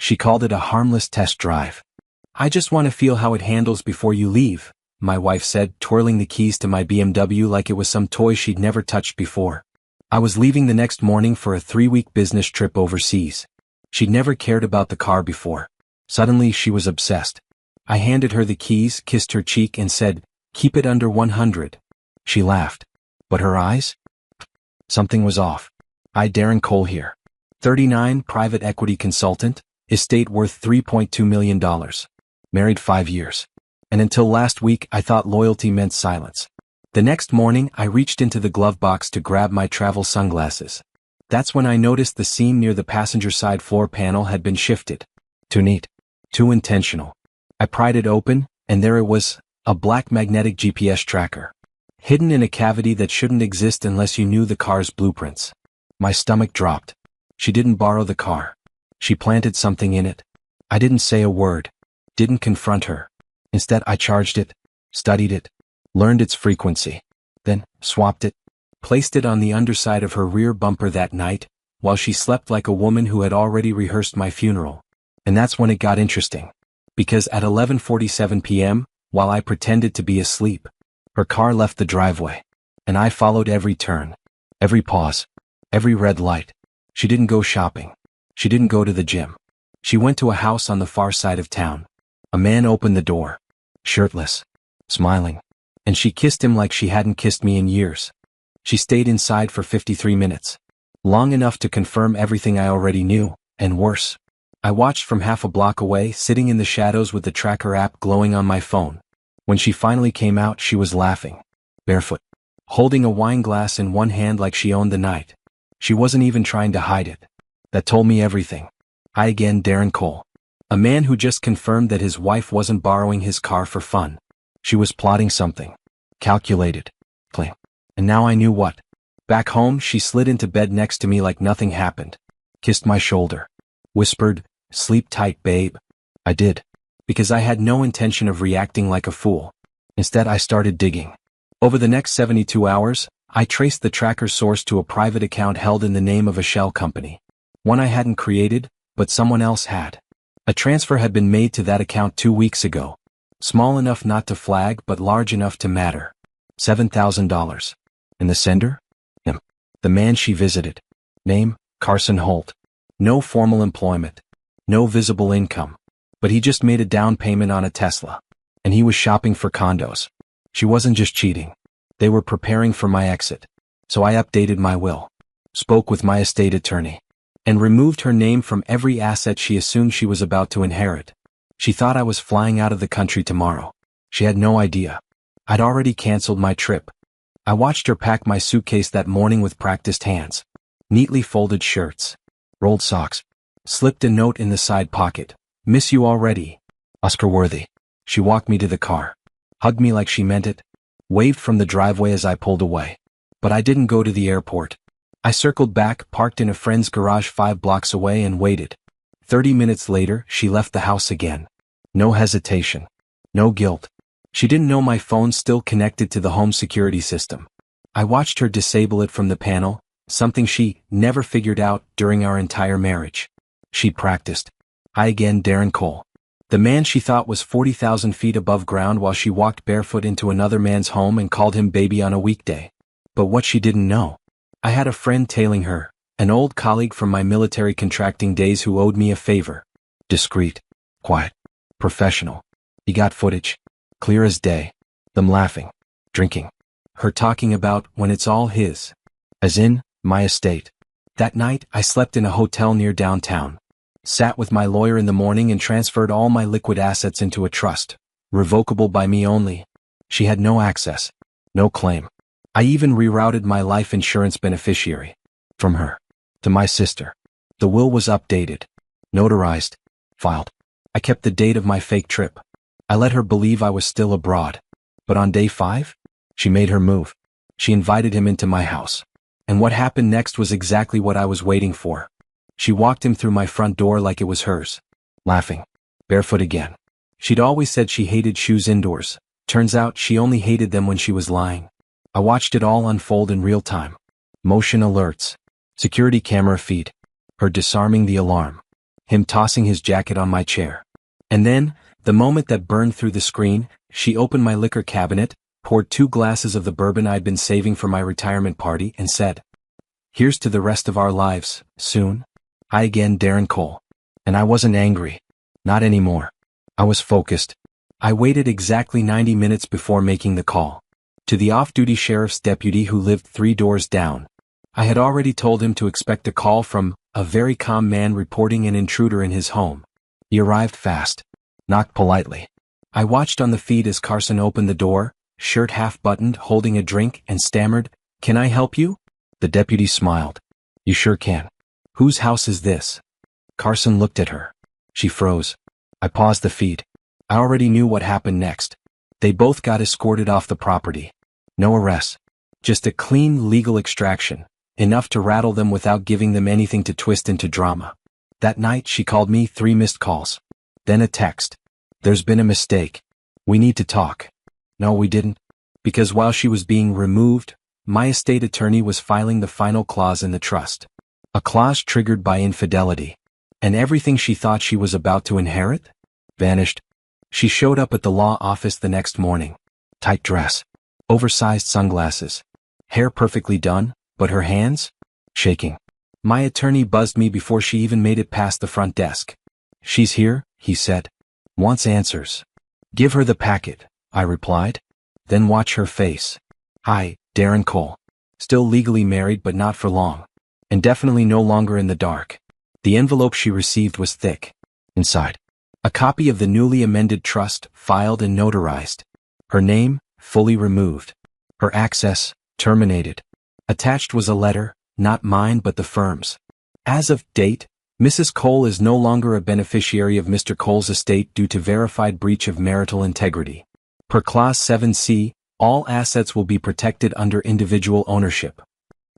She called it a harmless test drive. "I just want to feel how it handles before you leave," my wife said, twirling the keys to my BMW like it was some toy she'd never touched before. I was leaving the next morning for a 3-week business trip overseas. She'd never cared about the car before. Suddenly she was obsessed. I handed her the keys, kissed her cheek and said, "Keep it under 100. She laughed. But her eyes? Something was off. Darren Cole here. 39, private equity consultant, estate worth $3.2 million. Married 5 years. And until last week I thought loyalty meant silence. The next morning I reached into the glove box to grab my travel sunglasses. That's when I noticed the seam near the passenger side floor panel had been shifted. Too neat. Too intentional. I pried it open, and there it was, a black magnetic GPS tracker. Hidden in a cavity that shouldn't exist unless you knew the car's blueprints. My stomach dropped. She didn't borrow the car. She planted something in it. I didn't say a word. Didn't confront her. Instead I charged it, studied it, learned its frequency, then swapped it, placed it on the underside of her rear bumper that night, while she slept like a woman who had already rehearsed my funeral. And that's when it got interesting. Because at 11:47 p.m., while I pretended to be asleep, her car left the driveway, and I followed every turn, every pause, every red light. She didn't go shopping. She didn't go to the gym. She went to a house on the far side of town. A man opened the door, shirtless, smiling, and she kissed him like she hadn't kissed me in years. She stayed inside for 53 minutes, long enough to confirm everything I already knew, and worse. I watched from half a block away, sitting in the shadows with the tracker app glowing on my phone. When she finally came out, she was laughing, barefoot, holding a wine glass in one hand like she owned the night. She wasn't even trying to hide it. That told me everything. Darren Cole. A man who just confirmed that his wife wasn't borrowing his car for fun. She was plotting something. Calculated. Claim. And now I knew what. Back home, she slid into bed next to me like nothing happened. Kissed my shoulder. Whispered, "Sleep tight, babe." I did. Because I had no intention of reacting like a fool. Instead, I started digging. Over the next 72 hours, I traced the tracker's source to a private account held in the name of a shell company. One I hadn't created, but someone else had. A transfer had been made to that account 2 weeks ago. Small enough not to flag, but large enough to matter. $7,000. And the sender? Him. The man she visited. Name, Carson Holt. No formal employment. No visible income. But he just made a down payment on a Tesla. And he was shopping for condos. She wasn't just cheating. They were preparing for my exit. So I updated my will. Spoke with my estate attorney. And removed her name from every asset she assumed she was about to inherit. She thought I was flying out of the country tomorrow. She had no idea. I'd already canceled my trip. I watched her pack my suitcase that morning with practiced hands. Neatly folded shirts. Rolled socks. Slipped a note in the side pocket. "Miss you already. Oscar Worthy." She walked me to the car. Hugged me like she meant it. Waved from the driveway as I pulled away. But I didn't go to the airport. I circled back, parked in a friend's garage 5 blocks away and waited. 30 minutes later, she left the house again. No hesitation. No guilt. She didn't know my phone still connected to the home security system. I watched her disable it from the panel, something she never figured out during our entire marriage. She practiced. Darren Cole. The man she thought was 40,000 feet above ground while she walked barefoot into another man's home and called him baby on a weekday. But what she didn't know. I had a friend tailing her, an old colleague from my military contracting days who owed me a favor. Discreet. Quiet. Professional. He got footage. Clear as day. Them laughing. Drinking. Her talking about when it's all his. As in, my estate. That night, I slept in a hotel near downtown. Sat with my lawyer in the morning and transferred all my liquid assets into a trust. Revocable by me only. She had no access. No claim. I even rerouted my life insurance beneficiary. From her. To my sister. The will was updated. Notarized. Filed. I kept the date of my fake trip. I let her believe I was still abroad. But on day 5? She made her move. She invited him into my house. And what happened next was exactly what I was waiting for. She walked him through my front door like it was hers. Laughing. Barefoot again. She'd always said she hated shoes indoors. Turns out she only hated them when she was lying. I watched it all unfold in real time. Motion alerts. Security camera feed. Her disarming the alarm. him tossing his jacket on my chair. And then, the moment that burned through the screen, she opened my liquor cabinet, poured 2 glasses of the bourbon I'd been saving for my retirement party, and said, "Here's to the rest of our lives, soon." Hi again, Darren Cole. And I wasn't angry. Not anymore. I was focused. I waited exactly 90 minutes before making the call. To the off-duty sheriff's deputy who lived 3 doors down. I had already told him to expect a call from a very calm man reporting an intruder in his home. He arrived fast. Knocked politely. I watched on the feed as Carson opened the door, shirt half buttoned, holding a drink, and stammered, "Can I help you?" The deputy smiled. "You sure can. Whose house is this?" Carson looked at her. She froze. I paused the feed. I already knew what happened next. They both got escorted off the property. No arrests. Just a clean legal extraction, enough to rattle them without giving them anything to twist into drama. That night she called me 3 missed calls. Then a text. "There's been a mistake. We need to talk." No, we didn't. Because while she was being removed, my estate attorney was filing the final clause in the trust. A clause triggered by infidelity. And everything she thought she was about to inherit? Vanished. She showed up at the law office the next morning. Tight dress. Oversized sunglasses. Hair perfectly done, but her hands? Shaking. My attorney buzzed me before she even made it past the front desk. "She's here," he said. "Wants answers." "Give her the packet," I replied. "Then watch her face." Hi, Darren Cole. Still legally married but not for long. And definitely no longer in the dark. The envelope she received was thick. Inside, a copy of the newly amended trust, filed and notarized. Her name, fully removed. Her access, terminated. Attached was a letter, not mine but the firm's. As of date, Mrs. Cole is no longer a beneficiary of Mr. Cole's estate due to verified breach of marital integrity. Per Clause 7C, all assets will be protected under individual ownership.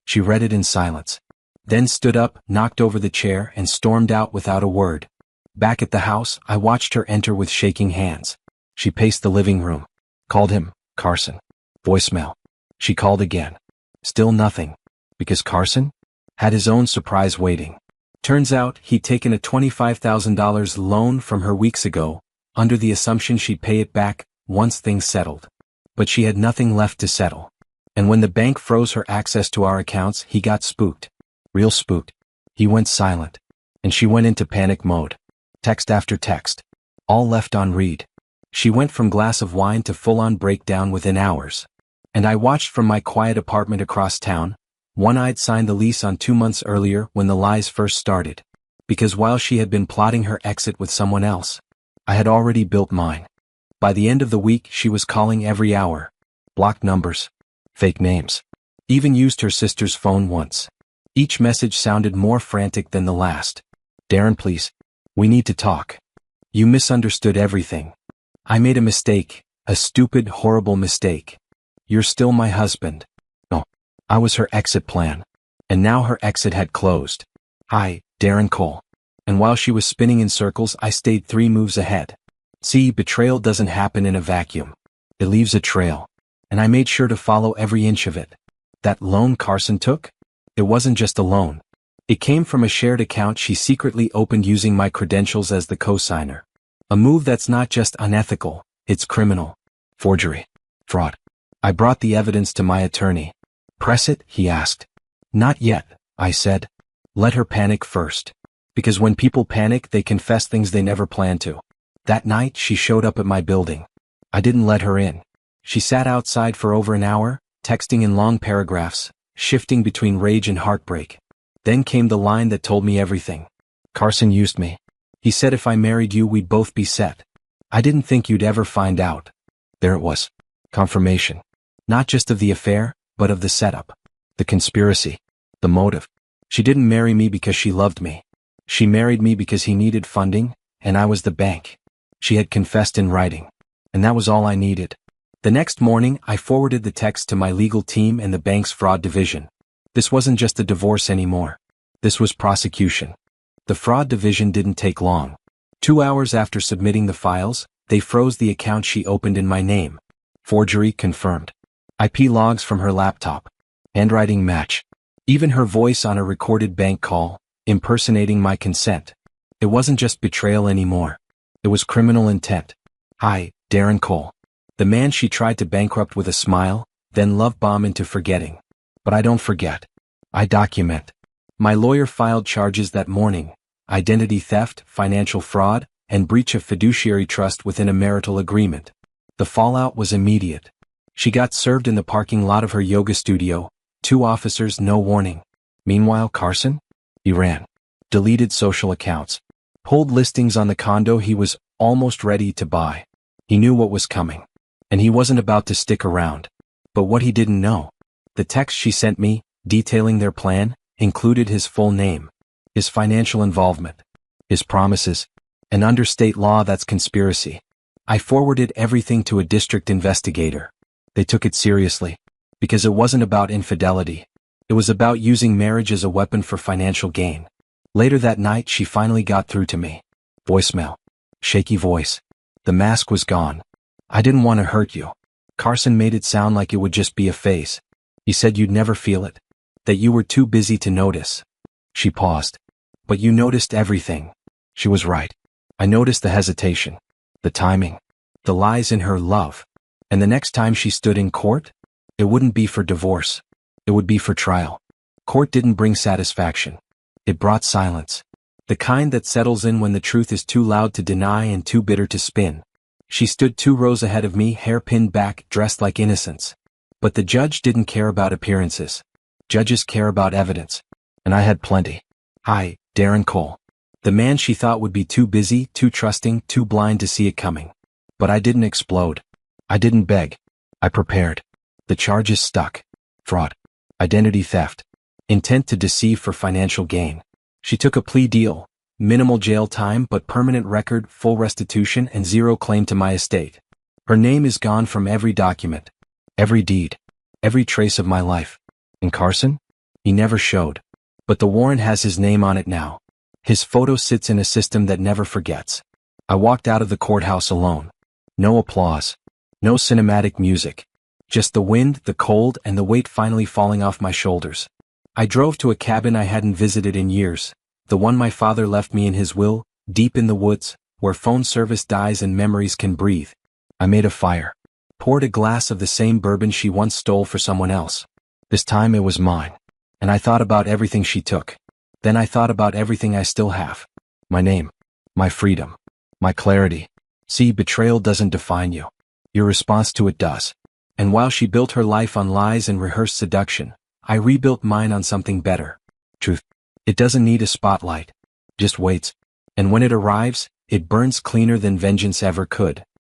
She read it in silence. Then stood up, knocked over the chair, and stormed out without a word. Back at the house, I watched her enter with shaking hands. She paced the living room. Called him, Carson. Voicemail. She called again. Still nothing. Because Carson had his own surprise waiting. Turns out he'd taken a $25,000 loan from her weeks ago, under the assumption she'd pay it back once things settled. But she had nothing left to settle. And when the bank froze her access to our accounts, he got spooked. Real spooked. He went silent. And she went into panic mode. Text after text. All left on read. She went from glass of wine to full-on breakdown within hours. And I watched from my quiet apartment across town. One-eyed signed the lease on 2 months earlier when the lies first started. Because while she had been plotting her exit with someone else, I had already built mine. By the end of the week she was calling every hour. Blocked numbers. Fake names. Even used her sister's phone once. Each message sounded more frantic than the last. "Darren, please. We need to talk. You misunderstood everything. I made a mistake, a stupid, horrible mistake. You're still my husband." No. I was her exit plan. And now her exit had closed. Hi, Darren Cole. And while she was spinning in circles, I stayed 3 moves ahead. See, betrayal doesn't happen in a vacuum. It leaves a trail. And I made sure to follow every inch of it. That loan Carson took? It wasn't just a loan. It came from a shared account she secretly opened using my credentials as the co-signer. A move that's not just unethical, it's criminal. Forgery. Fraud. I brought the evidence to my attorney. "Press it?" he asked. "Not yet," I said. "Let her panic first. Because when people panic, they confess things they never planned to." That night, she showed up at my building. I didn't let her in. She sat outside for over an hour, texting in long paragraphs, shifting between rage and heartbreak. Then came the line that told me everything. "Carson used me. He said if I married you we'd both be set. I didn't think you'd ever find out." There it was. Confirmation. Not just of the affair, but of the setup. The conspiracy. The motive. She didn't marry me because she loved me. She married me because he needed funding, and I was the bank. She had confessed in writing. And that was all I needed. The next morning, I forwarded the text to my legal team and the bank's fraud division. This wasn't just a divorce anymore. This was prosecution. The fraud division didn't take long. 2 hours after submitting the files, they froze the account she opened in my name. Forgery confirmed. IP logs from her laptop. Handwriting match. Even her voice on a recorded bank call, impersonating my consent. It wasn't just betrayal anymore. It was criminal intent. Hi, Darren Cole. The man she tried to bankrupt with a smile, then love bomb into forgetting. But I don't forget. I document. My lawyer filed charges that morning: identity theft, financial fraud, and breach of fiduciary trust within a marital agreement. The fallout was immediate. She got served in the parking lot of her yoga studio, 2 officers, no warning. Meanwhile, Carson? He ran. Deleted social accounts. Pulled listings on the condo he was almost ready to buy. He knew what was coming. And he wasn't about to stick around. But what he didn't know: the text she sent me, detailing their plan, included his full name, his financial involvement, his promises, and under state law that's conspiracy. I forwarded everything to a district investigator. They took it seriously. Because it wasn't about infidelity. It was about using marriage as a weapon for financial gain. Later that night she finally got through to me. Voicemail. Shaky voice. The mask was gone. I didn't want to hurt you. Carson made it sound like it would just be a phase. He said you'd never feel it. That you were too busy to notice. She paused. But you noticed everything. She was right. I noticed the hesitation. The timing. The lies in her love. And the next time she stood in court, it wouldn't be for divorce. It would be for trial. Court didn't bring satisfaction. It brought silence. The kind that settles in when the truth is too loud to deny and too bitter to spin. She stood 2 rows ahead of me, hair pinned back, dressed like innocence. But the judge didn't care about appearances. Judges care about evidence. And I had plenty. Hi, Darren Cole. The man she thought would be too busy, too trusting, too blind to see it coming. But I didn't explode. I didn't beg. I prepared. The charges stuck. Fraud. Identity theft. Intent to deceive for financial gain. She took a plea deal. Minimal jail time but permanent record, full restitution, and 0 claim to my estate. Her name is gone from every document. Every deed. Every trace of my life. And Carson? He never showed. But the warrant has his name on it now. His photo sits in a system that never forgets. I walked out of the courthouse alone. No applause. No cinematic music. Just the wind, the cold, and the weight finally falling off my shoulders. I drove to a cabin I hadn't visited in years, the one my father left me in his will, deep in the woods, where phone service dies and memories can breathe. I made a fire. Poured a glass of the same bourbon she once stole for someone else. This time it was mine. And I thought about everything she took. Then I thought about everything I still have. My name. My freedom. My clarity. See, betrayal doesn't define you. Your response to it does. And while she built her life on lies and rehearsed seduction, I rebuilt mine on something better. Truth. It doesn't need a spotlight. Just waits. And when it arrives, it burns cleaner than vengeance ever could.